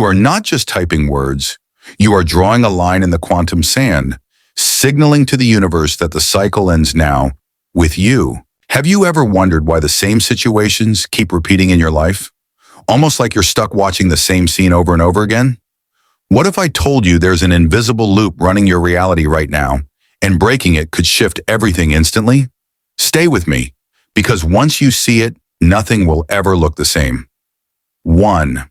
You are not just typing words, you are drawing a line in the quantum sand, signaling to the universe that the cycle ends now, with you. Have you ever wondered why the same situations keep repeating in your life? Almost like you're stuck watching the same scene over and over again? What if I told you there's an invisible loop running your reality right now, and breaking it could shift everything instantly? Stay with me, because once you see it, nothing will ever look the same. 1.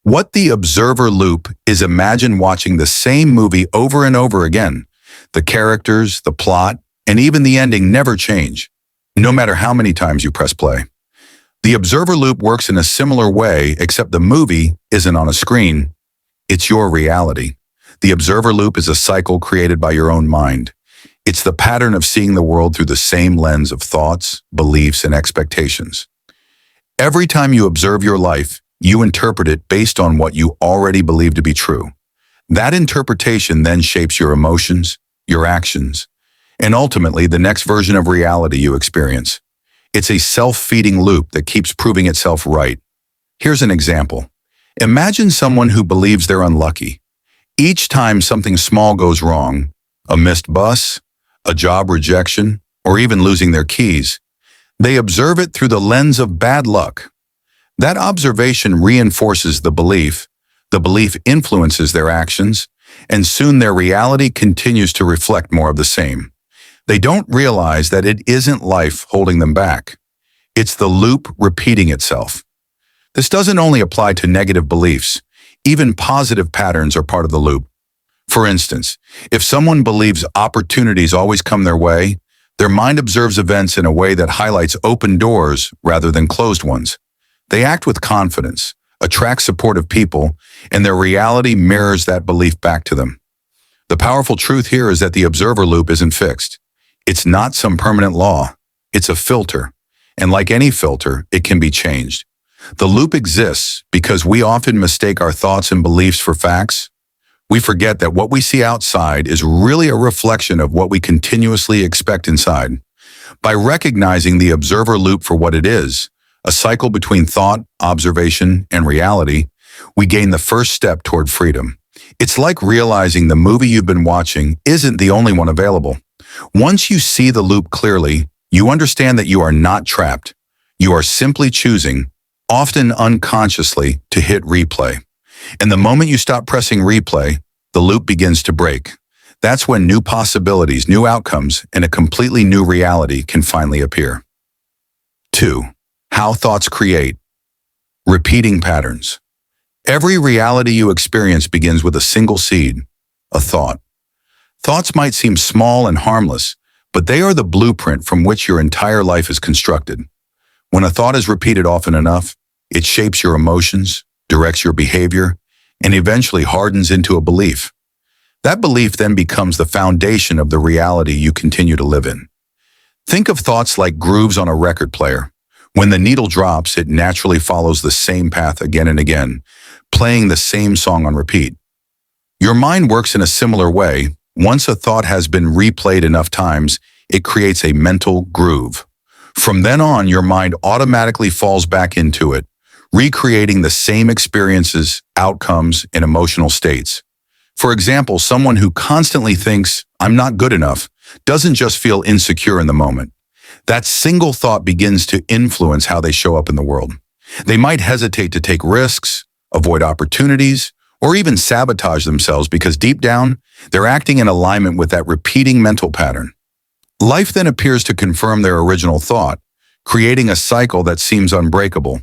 What the observer loop is, imagine watching the same movie over and over again. The characters, the plot, and even the ending never change, no matter how many times you press play. The observer loop works in a similar way, except the movie isn't on a screen. It's your reality. The observer loop is a cycle created by your own mind. It's the pattern of seeing the world through the same lens of thoughts, beliefs, and expectations. Every time you observe your life, you interpret it based on what you already believe to be true. That interpretation then shapes your emotions, your actions, and ultimately the next version of reality you experience. It's a self-feeding loop that keeps proving itself right. Here's an example. Imagine someone who believes they're unlucky. Each time something small goes wrong, a missed bus, a job rejection, or even losing their keys, they observe it through the lens of bad luck. That observation reinforces the belief influences their actions, and soon their reality continues to reflect more of the same. They don't realize that it isn't life holding them back. It's the loop repeating itself. This doesn't only apply to negative beliefs. Even positive patterns are part of the loop. For instance, if someone believes opportunities always come their way, their mind observes events in a way that highlights open doors rather than closed ones. They act with confidence, attract supportive people, and their reality mirrors that belief back to them. The powerful truth here is that the observer loop isn't fixed. It's not some permanent law. It's a filter. And like any filter, it can be changed. The loop exists because we often mistake our thoughts and beliefs for facts. We forget that what we see outside is really a reflection of what we continuously expect inside. By recognizing the observer loop for what it is, a cycle between thought, observation, and reality, we gain the first step toward freedom. It's like realizing the movie you've been watching isn't the only one available. Once you see the loop clearly, you understand that you are not trapped. You are simply choosing, often unconsciously, to hit replay. And the moment you stop pressing replay, the loop begins to break. That's when new possibilities, new outcomes, and a completely new reality can finally appear. 2. How thoughts create. Repeating patterns. Every reality you experience begins with a single seed, a thought. Thoughts might seem small and harmless, but they are the blueprint from which your entire life is constructed. When a thought is repeated often enough, it shapes your emotions, directs your behavior, and eventually hardens into a belief. That belief then becomes the foundation of the reality you continue to live in. Think of thoughts like grooves on a record player. When the needle drops, it naturally follows the same path again and again, playing the same song on repeat. Your mind works in a similar way. Once a thought has been replayed enough times, it creates a mental groove. From then on, your mind automatically falls back into it, recreating the same experiences, outcomes, and emotional states. For example, someone who constantly thinks, "I'm not good enough," doesn't just feel insecure in the moment. That single thought begins to influence how they show up in the world. They might hesitate to take risks, avoid opportunities, or even sabotage themselves because deep down, they're acting in alignment with that repeating mental pattern. Life then appears to confirm their original thought, creating a cycle that seems unbreakable.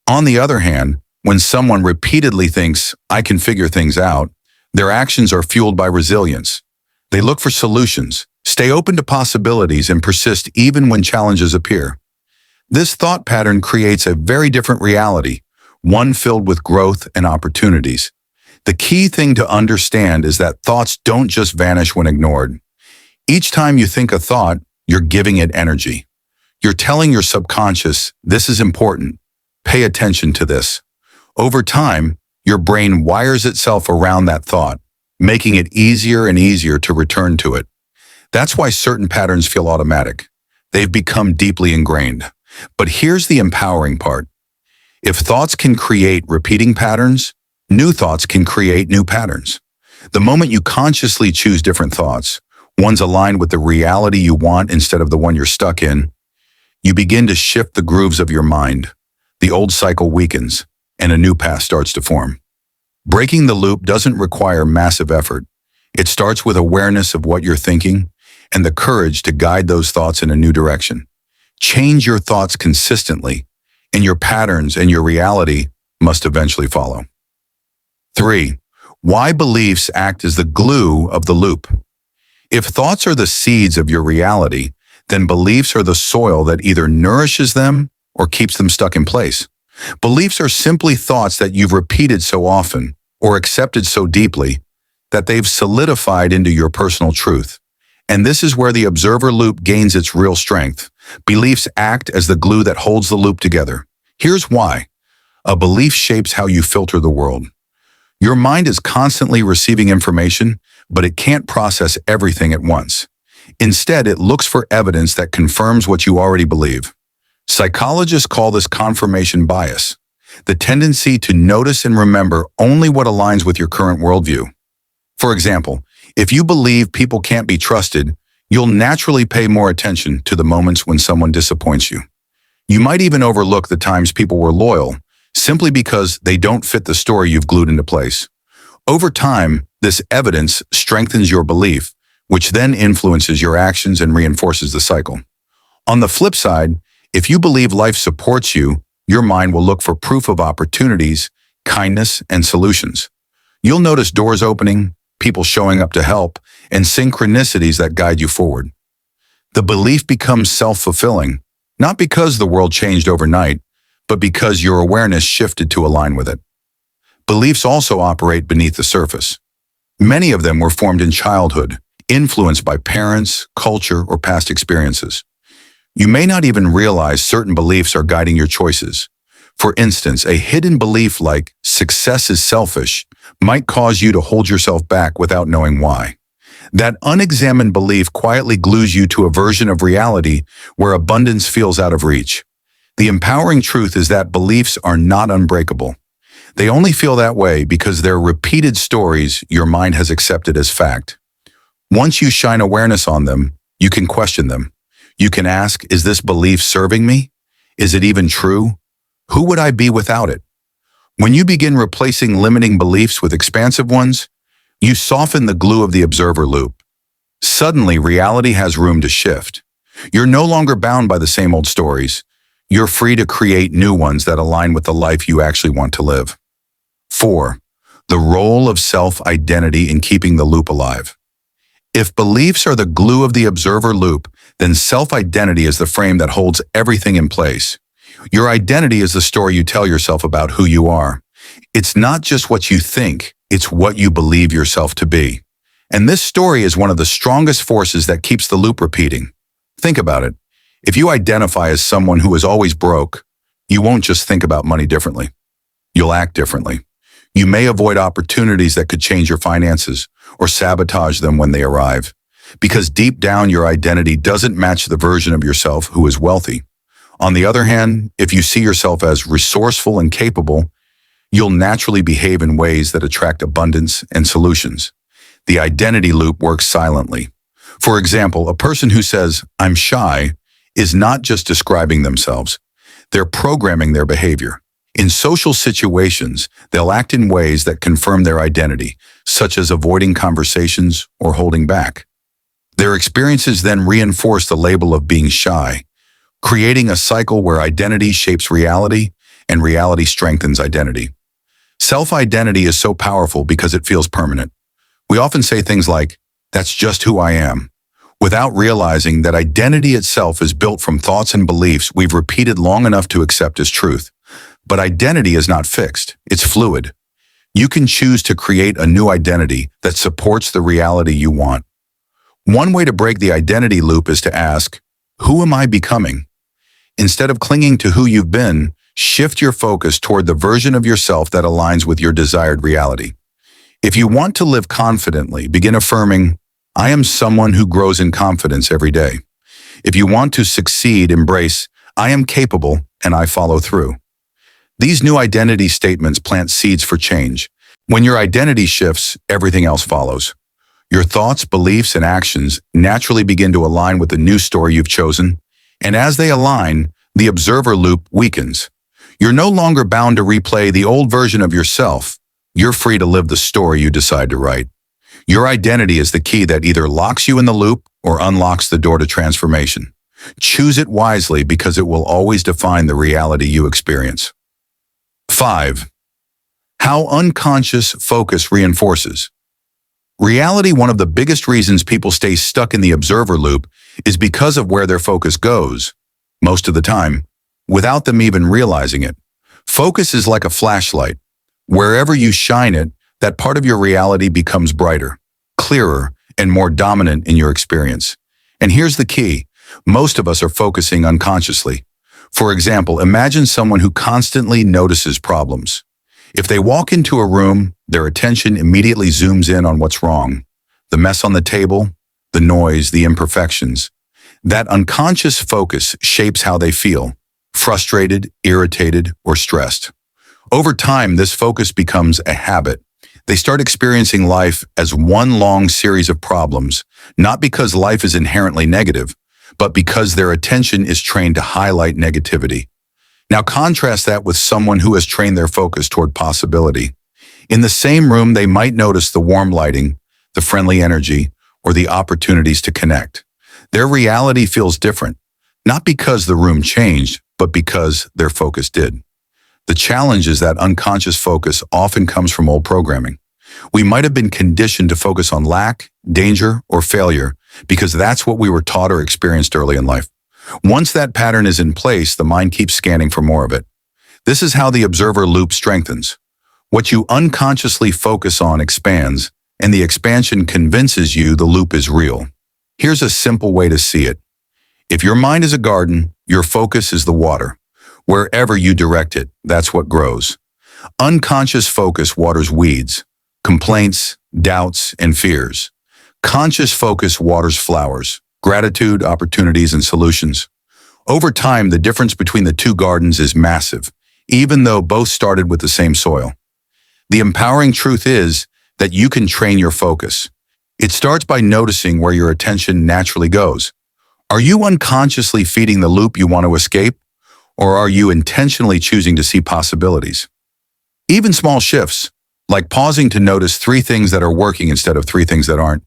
On the other hand, when someone repeatedly thinks, "I can figure things out," their actions are fueled by resilience. They look for solutions, stay open to possibilities, and persist even when challenges appear. This thought pattern creates a very different reality, one filled with growth and opportunities. The key thing to understand is that thoughts don't just vanish when ignored. Each time you think a thought, you're giving it energy. You're telling your subconscious, "This is important. Pay attention to this." Over time, your brain wires itself around that thought, making it easier and easier to return to it. That's why certain patterns feel automatic. They've become deeply ingrained. But here's the empowering part. If thoughts can create repeating patterns, New thoughts can create new patterns. The moment you consciously choose different thoughts, ones aligned with the reality you want instead of the one you're stuck in, you begin to shift the grooves of your mind. The old cycle weakens, and a new path starts to form. Breaking the loop doesn't require massive effort. It starts with awareness of what you're thinking and the courage to guide those thoughts in a new direction. Change your thoughts consistently, and your patterns and your reality must eventually follow. 3. Why beliefs act as the glue of the loop. If thoughts are the seeds of your reality, then beliefs are the soil that either nourishes them or keeps them stuck in place. Beliefs are simply thoughts that you've repeated so often or accepted so deeply that they've solidified into your personal truth. And this is where the observer loop gains its real strength. Beliefs act as the glue that holds the loop together. Here's why. A belief shapes how you filter the world. Your mind is constantly receiving information, but it can't process everything at once. Instead, it looks for evidence that confirms what you already believe. Psychologists call this confirmation bias, the tendency to notice and remember only what aligns with your current worldview. For example, if you believe people can't be trusted, you'll naturally pay more attention to the moments when someone disappoints you. You might even overlook the times people were loyal, simply because they don't fit the story you've glued into place. Over time, this evidence strengthens your belief, which then influences your actions and reinforces the cycle. On the flip side, if you believe life supports you, your mind will look for proof of opportunities, kindness, and solutions. You'll notice doors opening, people showing up to help, and synchronicities that guide you forward. The belief becomes self-fulfilling, not because the world changed overnight, but because your awareness shifted to align with it. Beliefs also operate beneath the surface. Many of them were formed in childhood, influenced by parents, culture, or past experiences. You may not even realize certain beliefs are guiding your choices. For instance, a hidden belief like success is selfish might cause you to hold yourself back without knowing why. That unexamined belief quietly glues you to a version of reality where abundance feels out of reach. The empowering truth is that beliefs are not unbreakable. They only feel that way because they're repeated stories your mind has accepted as fact. Once you shine awareness on them, you can question them. You can ask, is this belief serving me? Is it even true? Who would I be without it? When you begin replacing limiting beliefs with expansive ones, you soften the glue of the observer loop. Suddenly, reality has room to shift. You're no longer bound by the same old stories. You're free to create new ones that align with the life you actually want to live. 4. The role of self-identity in keeping the loop alive. If beliefs are the glue of the observer loop, then self-identity is the frame that holds everything in place. Your identity is the story you tell yourself about who you are. It's not just what you think, it's what you believe yourself to be. And this story is one of the strongest forces that keeps the loop repeating. Think about it. If you identify as someone who is always broke, you won't just think about money differently. You'll act differently. You may avoid opportunities that could change your finances or sabotage them when they arrive, because deep down your identity doesn't match the version of yourself who is wealthy. On the other hand, if you see yourself as resourceful and capable, you'll naturally behave in ways that attract abundance and solutions. The identity loop works silently. For example, a person who says, "I'm shy," is not just describing themselves. They're programming their behavior. In social situations, they'll act in ways that confirm their identity, such as avoiding conversations or holding back. Their experiences then reinforce the label of being shy, creating a cycle where identity shapes reality and reality strengthens identity. Self-identity is so powerful because it feels permanent. We often say things like, "That's just who I am," without realizing that identity itself is built from thoughts and beliefs we've repeated long enough to accept as truth. But identity is not fixed, it's fluid. You can choose to create a new identity that supports the reality you want. One way to break the identity loop is to ask, who am I becoming? Instead of clinging to who you've been, shift your focus toward the version of yourself that aligns with your desired reality. If you want to live confidently, begin affirming, "I am someone who grows in confidence every day." If you want to succeed, embrace, "I am capable and I follow through." These new identity statements plant seeds for change. When your identity shifts, everything else follows. Your thoughts, beliefs, and actions naturally begin to align with the new story you've chosen, and as they align, the observer loop weakens. You're no longer bound to replay the old version of yourself. You're free to live the story you decide to write. Your identity is the key that either locks you in the loop or unlocks the door to transformation. Choose it wisely because it will always define the reality you experience. 5. How unconscious focus reinforces. Reality, one of the biggest reasons people stay stuck in the observer loop is because of where their focus goes, most of the time, without them even realizing it. Focus is like a flashlight. Wherever you shine it, that part of your reality becomes brighter, clearer, and more dominant in your experience. And here's the key. Most of us are focusing unconsciously. For example, imagine someone who constantly notices problems. If they walk into a room, their attention immediately zooms in on what's wrong. The mess on the table, the noise, the imperfections. That unconscious focus shapes how they feel, frustrated, irritated, or stressed. Over time, this focus becomes a habit. They start experiencing life as one long series of problems, not because life is inherently negative, but because their attention is trained to highlight negativity. Now contrast that with someone who has trained their focus toward possibility. In the same room, they might notice the warm lighting, the friendly energy, or the opportunities to connect. Their reality feels different, not because the room changed, but because their focus did. The challenge is that unconscious focus often comes from old programming. We might have been conditioned to focus on lack, danger, or failure because that's what we were taught or experienced early in life. Once that pattern is in place, the mind keeps scanning for more of it. This is how the observer loop strengthens. What you unconsciously focus on expands, and the expansion convinces you the loop is real. Here's a simple way to see it. If your mind is a garden, your focus is the water. Wherever you direct it, that's what grows. Unconscious focus waters weeds, complaints, doubts, and fears. Conscious focus waters flowers, gratitude, opportunities, and solutions. Over time, the difference between the two gardens is massive, even though both started with the same soil. The empowering truth is that you can train your focus. It starts by noticing where your attention naturally goes. Are you unconsciously feeding the loop you want to escape, or are you intentionally choosing to see possibilities? Even small shifts, like pausing to notice 3 things that are working instead of 3 things that aren't,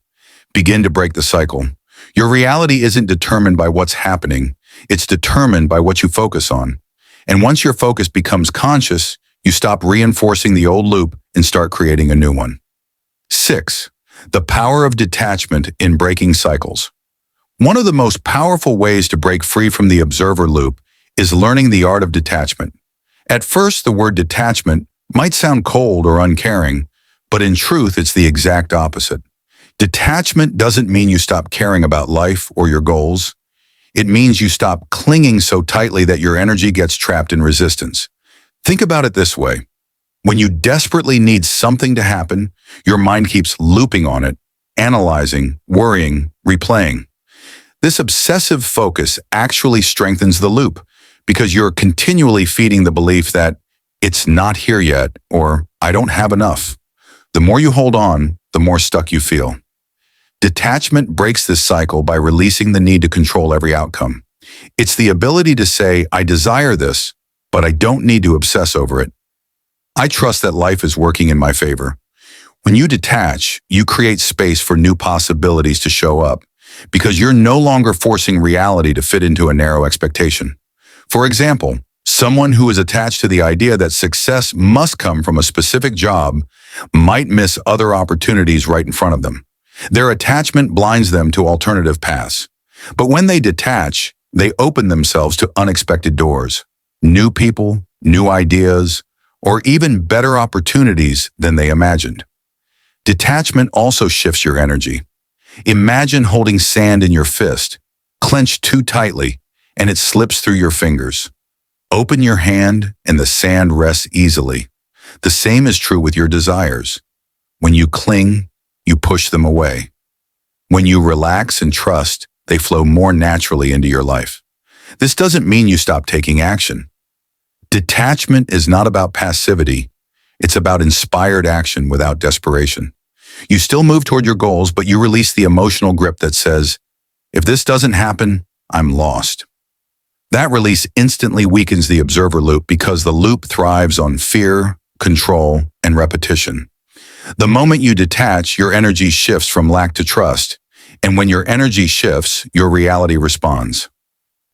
begin to break the cycle. Your reality isn't determined by what's happening, it's determined by what you focus on. And once your focus becomes conscious, you stop reinforcing the old loop and start creating a new one. 6. The power of detachment in breaking cycles. One of the most powerful ways to break free from the observer loop is learning the art of detachment. At first, the word detachment might sound cold or uncaring, but in truth, it's the exact opposite. Detachment doesn't mean you stop caring about life or your goals. It means you stop clinging so tightly that your energy gets trapped in resistance. Think about it this way. When you desperately need something to happen, your mind keeps looping on it, analyzing, worrying, replaying. This obsessive focus actually strengthens the loop because you're continually feeding the belief that it's not here yet or I don't have enough. The more you hold on, the more stuck you feel. Detachment breaks this cycle by releasing the need to control every outcome. It's the ability to say, I desire this, but I don't need to obsess over it. I trust that life is working in my favor. When you detach, you create space for new possibilities to show up because you're no longer forcing reality to fit into a narrow expectation. For example, someone who is attached to the idea that success must come from a specific job might miss other opportunities right in front of them. Their attachment blinds them to alternative paths. But when they detach, they open themselves to unexpected doors, new people, new ideas, or even better opportunities than they imagined. Detachment also shifts your energy. Imagine holding sand in your fist, clenched too tightly, and it slips through your fingers. Open your hand and the sand rests easily. The same is true with your desires. When you cling, you push them away. When you relax and trust, they flow more naturally into your life. This doesn't mean you stop taking action. Detachment is not about passivity. It's about inspired action without desperation. You still move toward your goals, but you release the emotional grip that says, if this doesn't happen, I'm lost. That release instantly weakens the observer loop because the loop thrives on fear, control, and repetition. The moment you detach, your energy shifts from lack to trust. And when your energy shifts, your reality responds.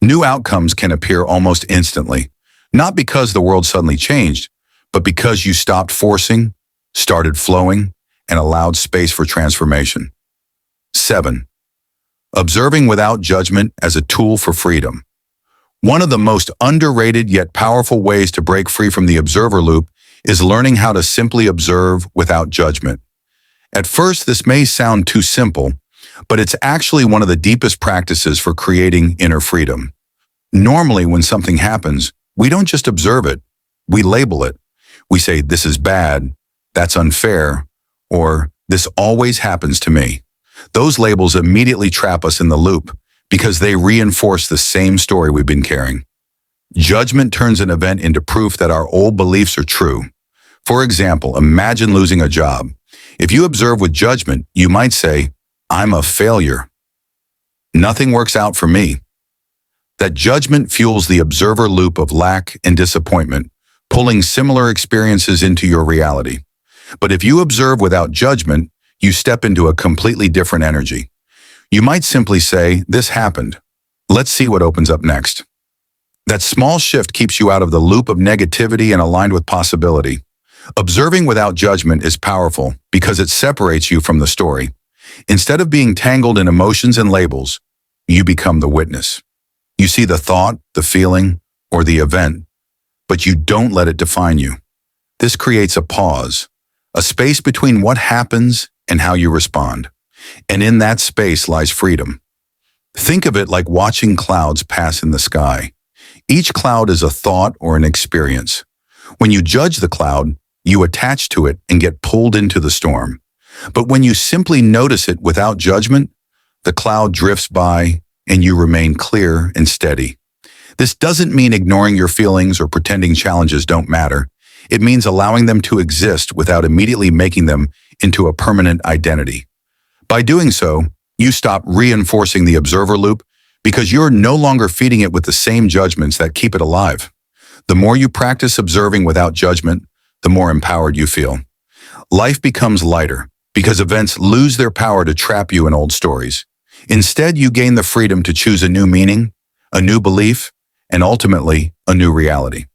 New outcomes can appear almost instantly, not because the world suddenly changed, but because you stopped forcing, started flowing, and allowed space for transformation. 7. Observing without judgment as a tool for freedom. One of the most underrated yet powerful ways to break free from the observer loop is learning how to simply observe without judgment. At first, this may sound too simple, but it's actually one of the deepest practices for creating inner freedom. Normally, when something happens, we don't just observe it, we label it. We say, this is bad, that's unfair, or this always happens to me. Those labels immediately trap us in the loop because they reinforce the same story we've been carrying. Judgment turns an event into proof that our old beliefs are true. For example, imagine losing a job. If you observe with judgment, you might say, I'm a failure. Nothing works out for me. That judgment fuels the observer loop of lack and disappointment, pulling similar experiences into your reality. But if you observe without judgment, you step into a completely different energy. You might simply say, this happened. Let's see what opens up next. That small shift keeps you out of the loop of negativity and aligned with possibility. Observing without judgment is powerful because it separates you from the story. Instead of being tangled in emotions and labels, you become the witness. You see the thought, the feeling, or the event, but you don't let it define you. This creates a pause, a space between what happens and how you respond. And in that space lies freedom. Think of it like watching clouds pass in the sky. Each cloud is a thought or an experience. When you judge the cloud, you attach to it and get pulled into the storm. But when you simply notice it without judgment, the cloud drifts by and you remain clear and steady. This doesn't mean ignoring your feelings or pretending challenges don't matter. It means allowing them to exist without immediately making them into a permanent identity. By doing so, you stop reinforcing the observer loop because you're no longer feeding it with the same judgments that keep it alive. The more you practice observing without judgment, the more empowered you feel. Life becomes lighter because events lose their power to trap you in old stories. Instead, you gain the freedom to choose a new meaning, a new belief, and ultimately, a new reality.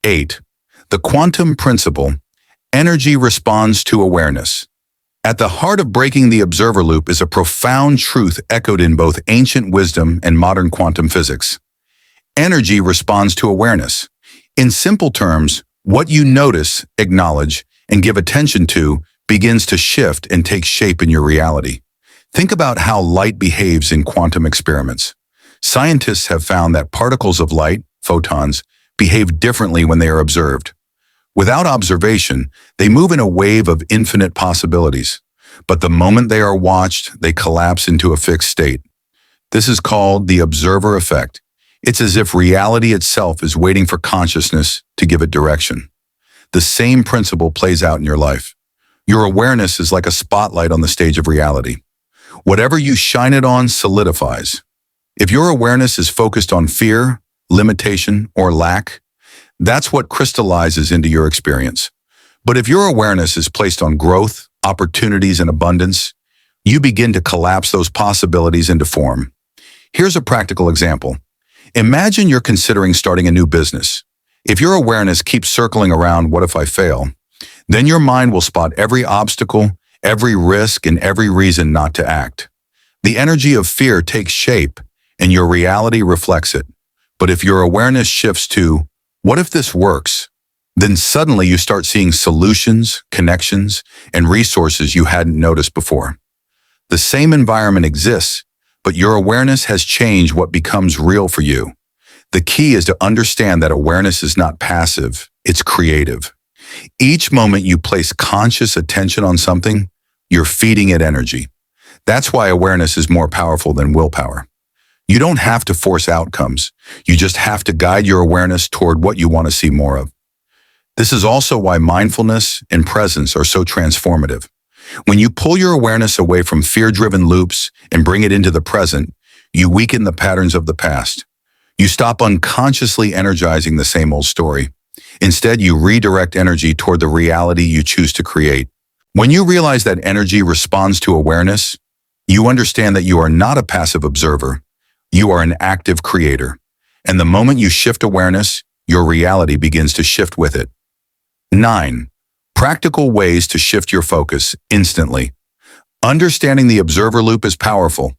8. The quantum principle. Energy responds to awareness. At the heart of breaking the observer loop is a profound truth echoed in both ancient wisdom and modern quantum physics. Energy responds to awareness. In simple terms, what you notice, acknowledge, and give attention to begins to shift and take shape in your reality. Think about how light behaves in quantum experiments. Scientists have found that particles of light, photons, behave differently when they are observed. Without observation, they move in a wave of infinite possibilities. But the moment they are watched, they collapse into a fixed state. This is called the observer effect. It's as if reality itself is waiting for consciousness to give it direction. The same principle plays out in your life. Your awareness is like a spotlight on the stage of reality. Whatever you shine it on solidifies. If your awareness is focused on fear, limitation, or lack, that's what crystallizes into your experience. But if your awareness is placed on growth, opportunities, and abundance, you begin to collapse those possibilities into form. Here's a practical example. Imagine you're considering starting a new business. If your awareness keeps circling around, what if I fail? Then your mind will spot every obstacle, every risk, and every reason not to act. The energy of fear takes shape, and your reality reflects it. But if your awareness shifts to, what if this works? Then suddenly you start seeing solutions, connections, and resources you hadn't noticed before. The same environment exists, but your awareness has changed what becomes real for you. The key is to understand that awareness is not passive, it's creative. Each moment you place conscious attention on something, you're feeding it energy. That's why awareness is more powerful than willpower. You don't have to force outcomes. You just have to guide your awareness toward what you want to see more of. This is also why mindfulness and presence are so transformative. When you pull your awareness away from fear-driven loops and bring it into the present, you weaken the patterns of the past. You stop unconsciously energizing the same old story. Instead, you redirect energy toward the reality you choose to create. When you realize that energy responds to awareness, you understand that you are not a passive observer. You are an active creator. And the moment you shift awareness, your reality begins to shift with it. 9. Practical ways to shift your focus instantly. Understanding the observer loop is powerful,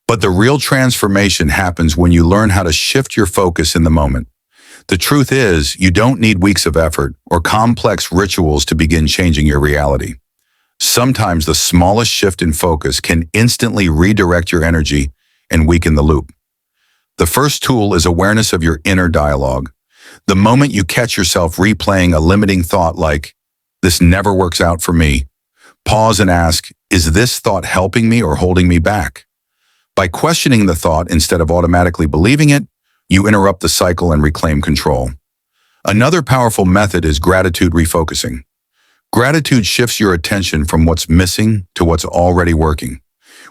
but the real transformation happens when you learn how to shift your focus in the moment. The truth is, you don't need weeks of effort or complex rituals to begin changing your reality. Sometimes the smallest shift in focus can instantly redirect your energy and weaken the loop. The first tool is awareness of your inner dialogue. The moment you catch yourself replaying a limiting thought like, "This never works out for me," pause and ask, "Is this thought helping me or holding me back?" By questioning the thought instead of automatically believing it, you interrupt the cycle and reclaim control. Another powerful method is gratitude refocusing. Gratitude shifts your attention from what's missing to what's already working.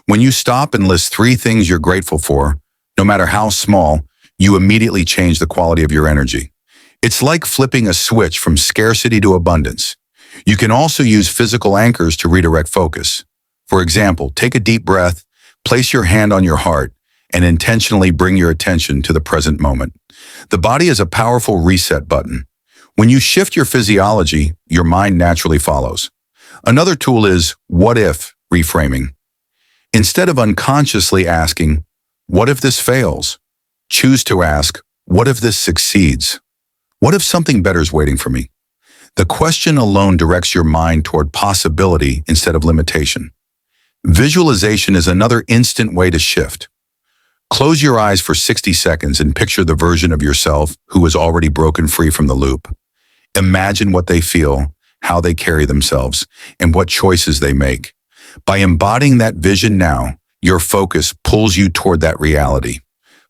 When you stop and list 3 things you're grateful for, no matter how small, you immediately change the quality of your energy. It's like flipping a switch from scarcity to abundance. You can also use physical anchors to redirect focus. For example, take a deep breath, place your hand on your heart, and intentionally bring your attention to the present moment. The body is a powerful reset button. When you shift your physiology, your mind naturally follows. Another tool is what if reframing. Instead of unconsciously asking, "What if this fails?" choose to ask, "What if this succeeds? What if something better is waiting for me?" The question alone directs your mind toward possibility instead of limitation. Visualization is another instant way to shift. Close your eyes for 60 seconds and picture the version of yourself who has already broken free from the loop. Imagine what they feel, how they carry themselves, and what choices they make. By embodying that vision now, your focus pulls you toward that reality.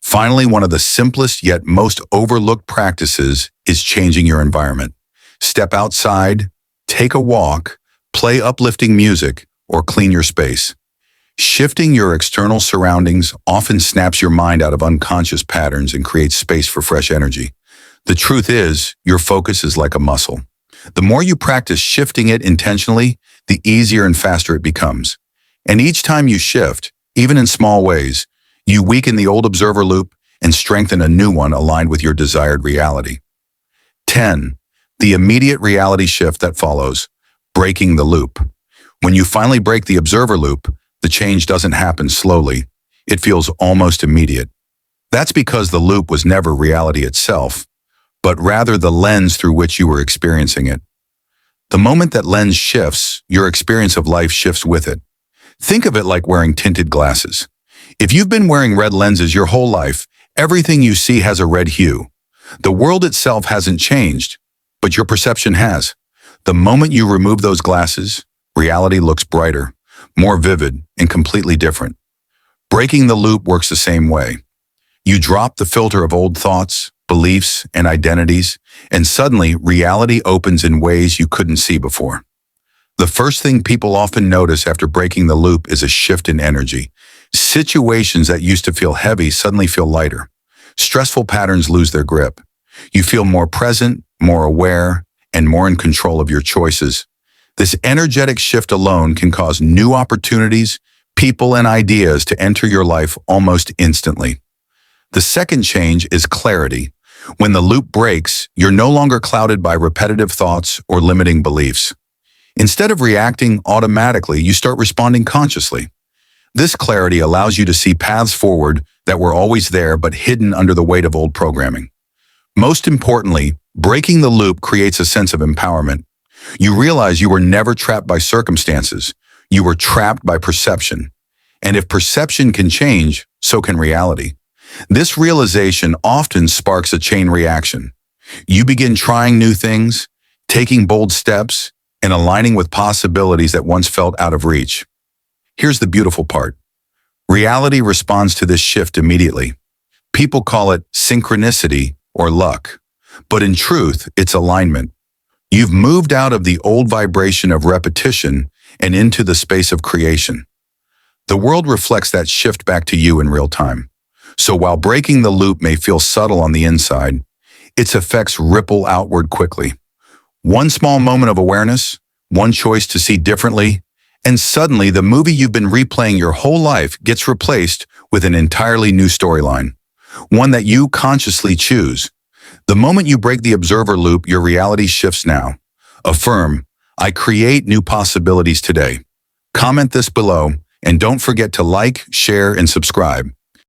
Finally, one of the simplest yet most overlooked practices is changing your environment. Step outside, take a walk, play uplifting music, or clean your space. Shifting your external surroundings often snaps your mind out of unconscious patterns and creates space for fresh energy. The truth is, your focus is like a muscle. The more you practice shifting it intentionally, the easier and faster it becomes. And each time you shift, even in small ways, you weaken the old observer loop and strengthen a new one aligned with your desired reality. 10. The immediate reality shift that follows, breaking the loop. When you finally break the observer loop, the change doesn't happen slowly. It feels almost immediate. That's because the loop was never reality itself, but rather the lens through which you were experiencing it. The moment that lens shifts, your experience of life shifts with it. Think of it like wearing tinted glasses. If you've been wearing red lenses your whole life, everything you see has a red hue. The world itself hasn't changed, but your perception has. The moment you remove those glasses, reality looks brighter, more vivid, and completely different. Breaking the loop works the same way. You drop the filter of old thoughts, beliefs, and identities, and suddenly reality opens in ways you couldn't see before. The first thing people often notice after breaking the loop is a shift in energy. Situations that used to feel heavy suddenly feel lighter. Stressful patterns lose their grip. You feel more present, more aware, and more in control of your choices. This energetic shift alone can cause new opportunities, people, and ideas to enter your life almost instantly. The second change is clarity. When the loop breaks, you're no longer clouded by repetitive thoughts or limiting beliefs. Instead of reacting automatically, you start responding consciously. This clarity allows you to see paths forward that were always there but hidden under the weight of old programming. Most importantly, breaking the loop creates a sense of empowerment. You realize you were never trapped by circumstances. You were trapped by perception. And if perception can change, so can reality. This realization often sparks a chain reaction. You begin trying new things, taking bold steps, and aligning with possibilities that once felt out of reach. Here's the beautiful part. Reality responds to this shift immediately. People call it synchronicity or luck, but in truth, it's alignment. You've moved out of the old vibration of repetition and into the space of creation. The world reflects that shift back to you in real time. So while breaking the loop may feel subtle on the inside, its effects ripple outward quickly. One small moment of awareness, one choice to see differently, and suddenly the movie you've been replaying your whole life gets replaced with an entirely new storyline, one that you consciously choose. The moment you break the observer loop, your reality shifts now. Affirm, I create new possibilities today. Comment this below, and don't forget to like, share, and subscribe.